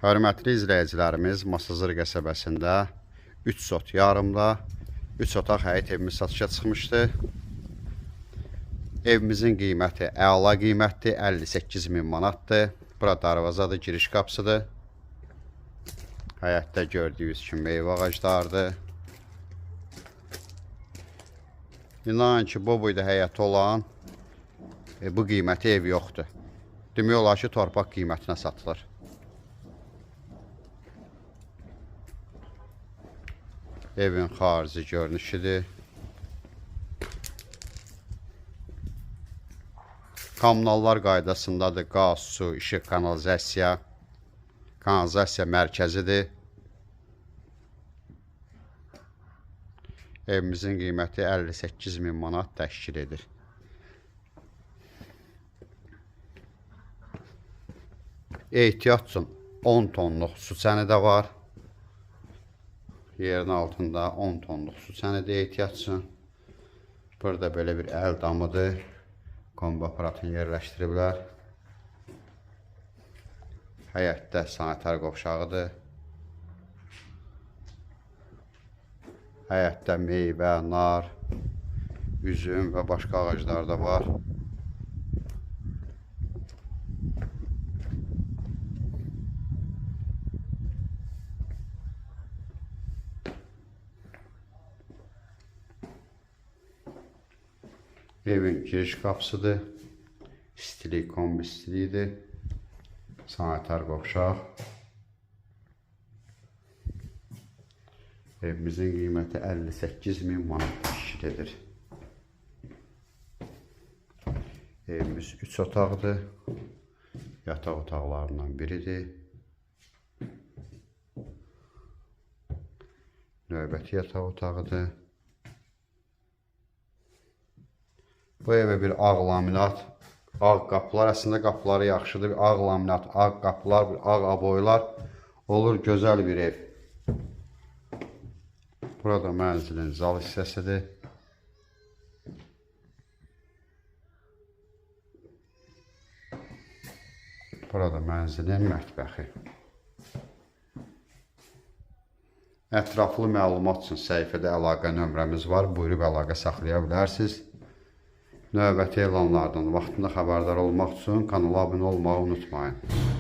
Hörmətli izləyicilərimiz, Masazır qəsəbəsində 3 sot yarımda 3 otaq həyət evimiz satışa çıxmışdı. Evimizin qiyməti əla qiymətdir, 58.000 manatdır. Bura darvazadır, giriş qapısıdır. Həyətdə gördüyünüz kimi meyvə ağaclardır. İnanın ki, bu boyda həyəti olan bu qiyməti ev yoxdur. Demək olar ki, torpaq qiymətinə satılır. Evin xarici görünüşüdür. Kommunallar qaydasındadır. Qaz, su, işıq, kanalizasiya. Kanalizasiya mərkəzidir. Evimizin qiyməti 58.000 manat təşkil edir. Ehtiyat üçün 10 tonluq su çəni də var. Yerin altında 10 tonluq su çənidir ehtiyat üçün. Burada belə bir əl damıdır. Kombi aparatını yerləşdiriblər. Həyətdə sanitar qovşağıdır. Həyətdə meyvə, nar, üzüm və başqa ağaclar da var. Evin giriş qapısıdır. İstilik, kombi istiliyidir. Sanitar qovşaq. Evimizin qiyməti 58.000 manat təşkil edir. Evimiz 3 otaqdır. Yataq otaqlarından biridir. Növbəti yataq otağıdır. Bu evə bir ağ laminat, ağ qapılar, əslində qapıları yaxşıdır. Ağ laminat, ağ qapılar, ağ aboylar olur, gözəl bir ev. Burada mənzilin zal hissəsidir. Burada mənzilin mətbəxi. Ətraflı məlumat üçün səhifədə əlaqə nömrəmiz var. Buyurub əlaqə saxlaya bilərsiniz. Növbəti elanlardan vaxtında xəbərdar olmaq üçün kanala abunə olmağı unutmayın.